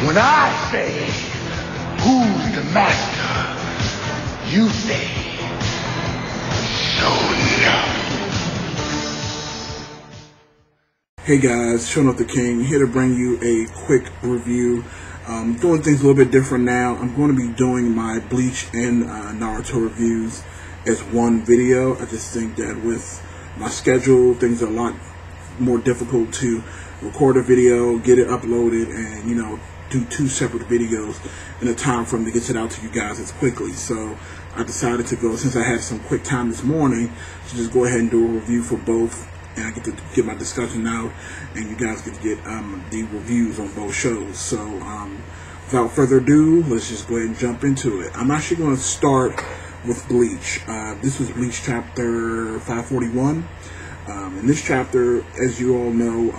When I say, who's the master? You say, Shonen. Hey guys, Shonen the King, here to bring you a quick review. Doing things a little bit different now. I'm going to be doing my Bleach and Naruto reviews as one video. I just think that with my schedule, things are a lot more difficult to record a video, get it uploaded, and do two separate videos in a time frame to get it out to you guys as quickly. So I decided to go, since I had some quick time this morning, to just go ahead and do a review for both, and I get to get my discussion out, and you guys get to get the reviews on both shows. So without further ado, let's just go ahead and jump into it. I'm actually going to start with Bleach. This was Bleach chapter 541. In this chapter, as you all know,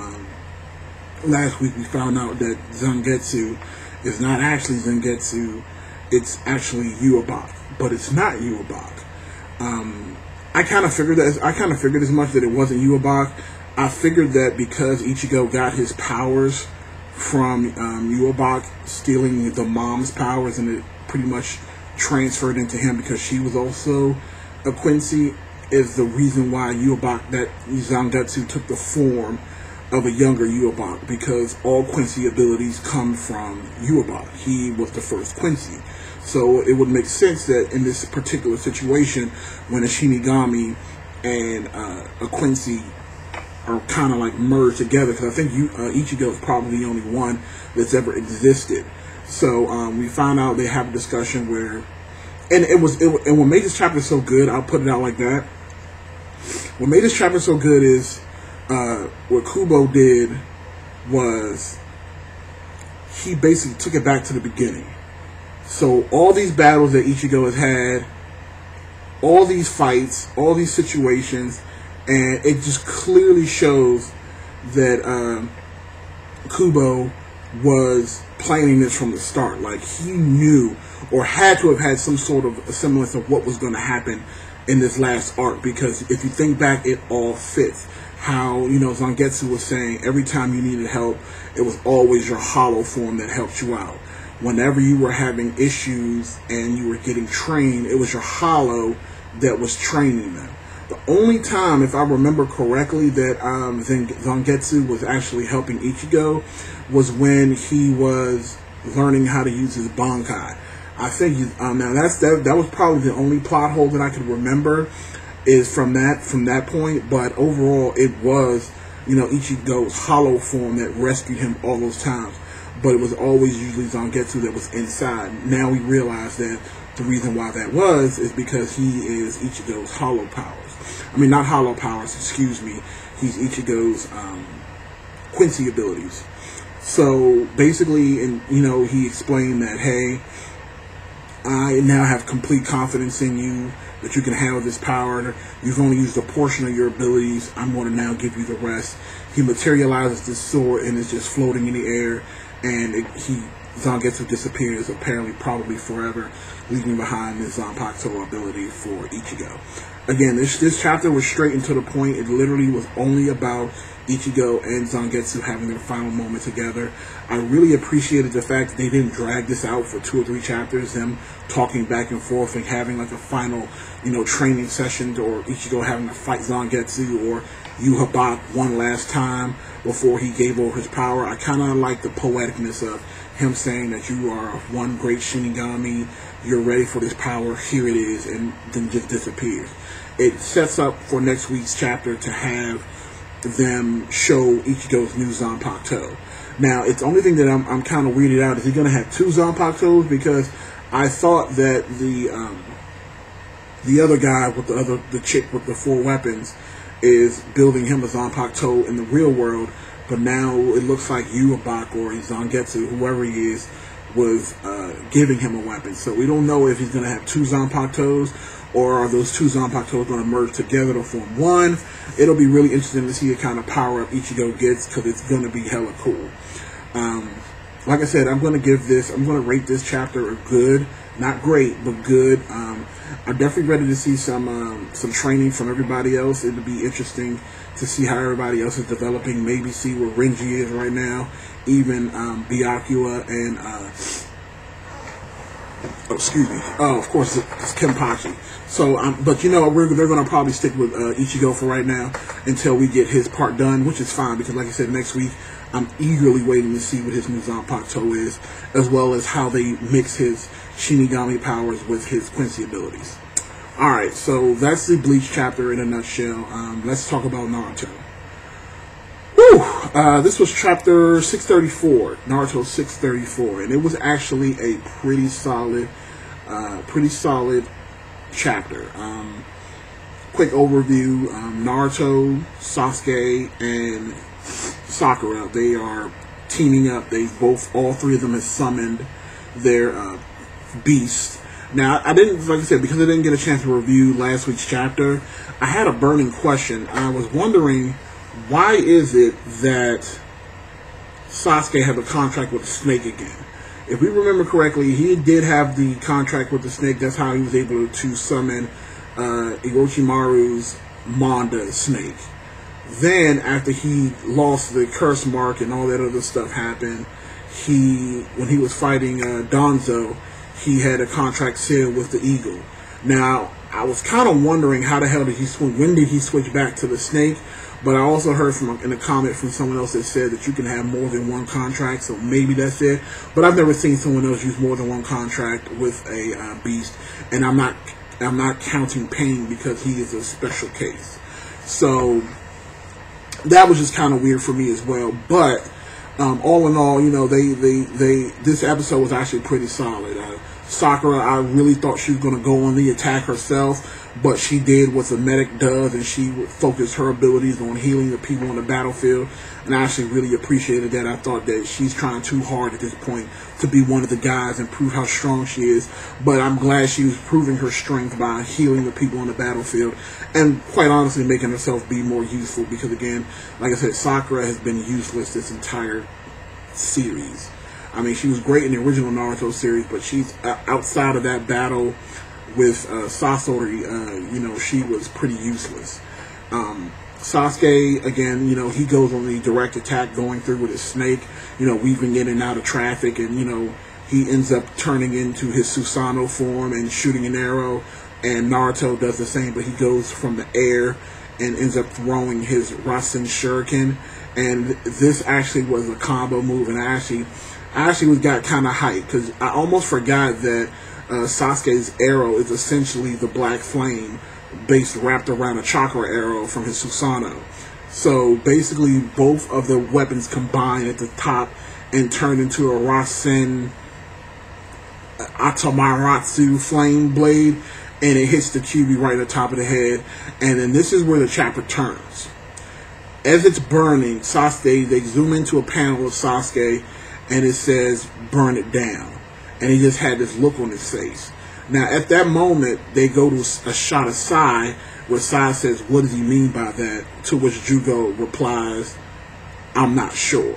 last week we found out that Zangetsu is not actually Zangetsu, it's actually Yubak, but it's not Yubak. I kind of figured as much, that it wasn't Yubak. I figured that because Ichigo got his powers from Yubak stealing the mom's powers, and it pretty much transferred into him because she was also a Quincy, is the reason why that Zangetsu took the form of a younger Yubak, because all Quincy abilities come from Yubak. He was the first Quincy. So it would make sense that in this particular situation, when a Shinigami and a Quincy are kind of like merged together, because I think Ichigo is probably the only one that's ever existed. So we found out they have a discussion where, and what made this chapter so good, I'll put it out like that. What made this chapter so good is what Kubo did was he basically took it back to the beginning. So all these battles that Ichigo has had, all these fights, all these situations, and it just clearly shows that Kubo was planning this from the start. Like, he knew, or had to have had some sort of a semblance of what was going to happen in this last arc, because if you think back, it all fits. How, Zangetsu was saying every time you needed help, it was always your hollow form that helped you out. Whenever you were having issues and you were getting trained, it was your hollow that was training them. The only time, if I remember correctly, that Zangetsu was actually helping Ichigo was when he was learning how to use his Bankai. I think now that was probably the only plot hole that I could remember, is from that point. But overall, it was Ichigo's hollow form that rescued him all those times. But it was always usually Zangetsu that was inside. Now we realize that the reason why that was is because he is Ichigo's hollow powers. I mean, not hollow powers, excuse me. He's Ichigo's Quincy abilities. So basically, he explained that, hey, I now have complete confidence in you, that you can handle this power. You've only used a portion of your abilities. I'm going to now give you the rest. He materializes this sword and is just floating in the air, and Zangetsu disappears, apparently probably forever, leaving behind this Zanpakuto ability for Ichigo. Again, this chapter was straight and to the point. It literally was only about Ichigo and Zangetsu having their final moment together. I really appreciated the fact that they didn't drag this out for 2 or 3 chapters, them talking back and forth and having like a final, training session, or Ichigo having to fight Zangetsu, or Yubak one last time before he gave over his power. I kind of like the poeticness of him saying that you are one great Shinigami, you're ready for this power, here it is, and then just disappears. It sets up for next week's chapter to have them show Ichigo's new Zanpakuto. Now, it's the only thing that I'm kind of weirded out, is he going to have 2 Zanpakutos? Because I thought that the other guy with the chick with the 4 weapons is building him a Zanpakuto in the real world, but now it looks like Yubak or Zangetsu, whoever he is, was giving him a weapon. So we don't know if he's going to have 2 Zanpakutos, or are those 2 Zanpakutos going to merge together to form one. It'll be really interesting to see the kind of power up Ichigo gets, because it's going to be hella cool. Like I said, I'm going to rate this chapter a good. Not great, but good. I'm definitely ready to see some training from everybody else. It'll be interesting to see how everybody else is developing. Maybe see where Renji is right now. Even Byakuya and of course it's Kenpachi. So, but you know, they're going to probably stick with Ichigo for right now until we get his part done, which is fine because, like I said, next week I'm eagerly waiting to see what his new Zanpakuto is, as well as how they mix his Shinigami powers with his Quincy abilities. Alright, so that's the Bleach chapter in a nutshell. Let's talk about Naruto. Whew! This was chapter 634, Naruto 634, and it was actually a pretty solid chapter. Quick overview: Naruto, Sasuke, and Sakura. They are teaming up. All three of them have summoned their beast. Now, I didn't, like I said, because I didn't get a chance to review last week's chapter, I had a burning question. I was wondering, why is it that Sasuke have a contract with the snake again? If we remember correctly, he did have the contract with the snake. That's how he was able to summon Orochimaru's Manga snake. Then, after he lost the curse mark and all that other stuff happened, when he was fighting Danzo, he had a contract sealed with the eagle. Now, I was kind of wondering how the hell did he switch? When did he switch back to the snake? But I also heard in a comment from someone else that said that you can have more than one contract, so maybe that's it. But I've never seen someone else use more than one contract with a beast, and I'm not counting Pain because he is a special case. So that was just kind of weird for me as well. But all in all, you know, this episode was actually pretty solid. Sakura, I really thought she was going to go on the attack herself, but she did what the medic does, and she focused her abilities on healing the people on the battlefield, and I actually really appreciated that. I thought that she's trying too hard at this point to be one of the guys and prove how strong she is, but I'm glad she was proving her strength by healing the people on the battlefield, and quite honestly making herself be more useful, because again, like I said, Sakura has been useless this entire series. I mean, she was great in the original Naruto series, but she's outside of that battle with Sasori, you know, she was pretty useless. Sasuke, again, you know, he goes on the direct attack, going through with his snake, you know, weaving in and out of traffic, and, you know, he ends up turning into his Susanoo form and shooting an arrow, and Naruto does the same, but he goes from the air and ends up throwing his Rasen Shuriken, and this actually was a combo move, and I actually got kind of hyped, because I almost forgot that Sasuke's arrow is essentially the black flame wrapped around a chakra arrow from his Susanoo. So basically both of the weapons combine at the top and turn into a Rasen Atamaratsu flame blade, and it hits the Kyuubi right at the top of the head. And then this is where the chapter turns. As it's burning, Sasuke, they zoom into a panel of Sasuke, and it says, "Burn it down." And he just had this look on his face. Now, at that moment, they go to a shot of Sai, where Sai says, "What does he mean by that?" To which Jugo replies, "I'm not sure."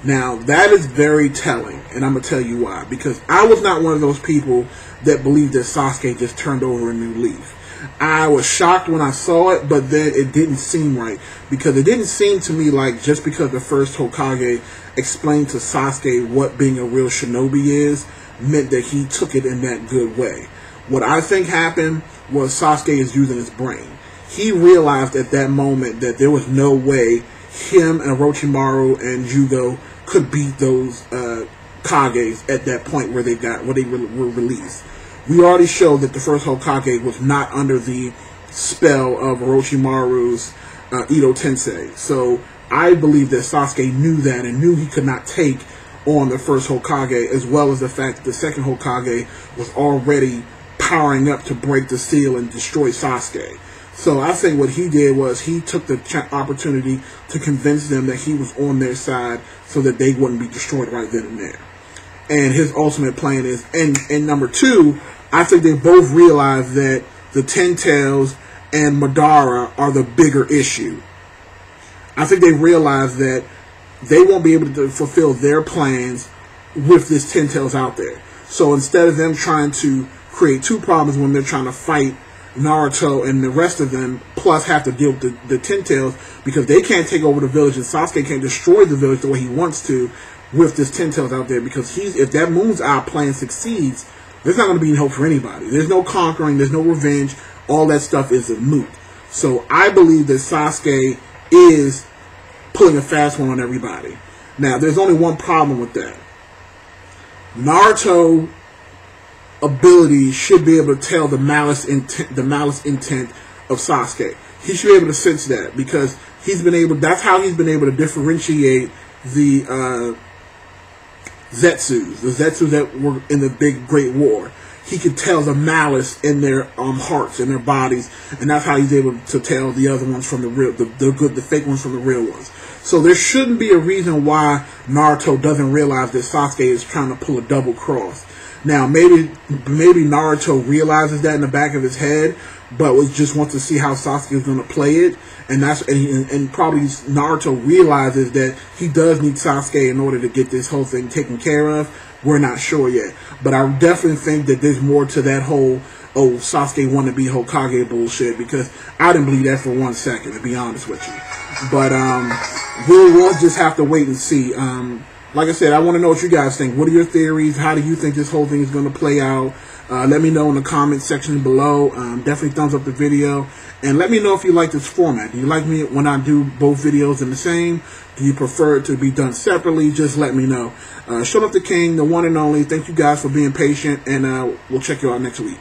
Now, that is very telling, and I'm going to tell you why. Because I was not one of those people that believed that Sasuke just turned over a new leaf. I was shocked when I saw it, but then it didn't seem right. Because it didn't seem to me like just because the first Hokage explained to Sasuke what being a real shinobi is, meant that he took it in that good way. What I think happened was Sasuke is using his brain. He realized at that moment that there was no way him and Orochimaru and Jugo could beat those Kages at that point where they were released. We already showed that the first Hokage was not under the spell of Orochimaru's Edo Tensei. So I believe that Sasuke knew that and knew he could not take on the first Hokage, as well as the fact that the second Hokage was already powering up to break the seal and destroy Sasuke. So I think what he did was he took the opportunity to convince them that he was on their side so that they wouldn't be destroyed right then and there. And his ultimate plan is, and number two, I think they both realize that the Ten Tails and Madara are the bigger issue. I think they realize that they won't be able to fulfill their plans with this Ten Tails out there. So instead of them trying to create two problems when they're trying to fight Naruto and the rest of them, plus have to deal with the Ten Tails, because they can't take over the village and Sasuke can't destroy the village the way he wants to with this Ten Tails out there, because if that Moon's Eye plan succeeds, there's not going to be any hope for anybody. There's no conquering, there's no revenge, all that stuff is a moot. So I believe that Sasuke is pulling a fast one on everybody. Now, there's only one problem with that. Naruto ability should be able to tell the malice intent of Sasuke. He should be able to sense that, because that's how he's been able to differentiate the Zetsus that were in the big Great War. He could tell the malice in their hearts and their bodies, and that's how he's able to tell the other ones from the real, the fake ones from the real ones. So there shouldn't be a reason why Naruto doesn't realize that Sasuke is trying to pull a double cross. Now, maybe Naruto realizes that in the back of his head, but just wants to see how Sasuke is going to play it, and probably Naruto realizes that he does need Sasuke in order to get this whole thing taken care of. We're not sure yet, but I definitely think that there's more to that whole Sasuke want to be Hokage bullshit, because I didn't believe that for 1 second, to be honest with you. But we'll just have to wait and see. Like I said, I want to know what you guys think. What are your theories? How do you think this whole thing is going to play out? Let me know in the comment section below. Definitely thumbs up the video. And let me know if you like this format. Do you like me when I do both videos in the same? Do you prefer it to be done separately? Just let me know. Shut up the king, the one and only. Thank you guys for being patient. And we'll check you out next week.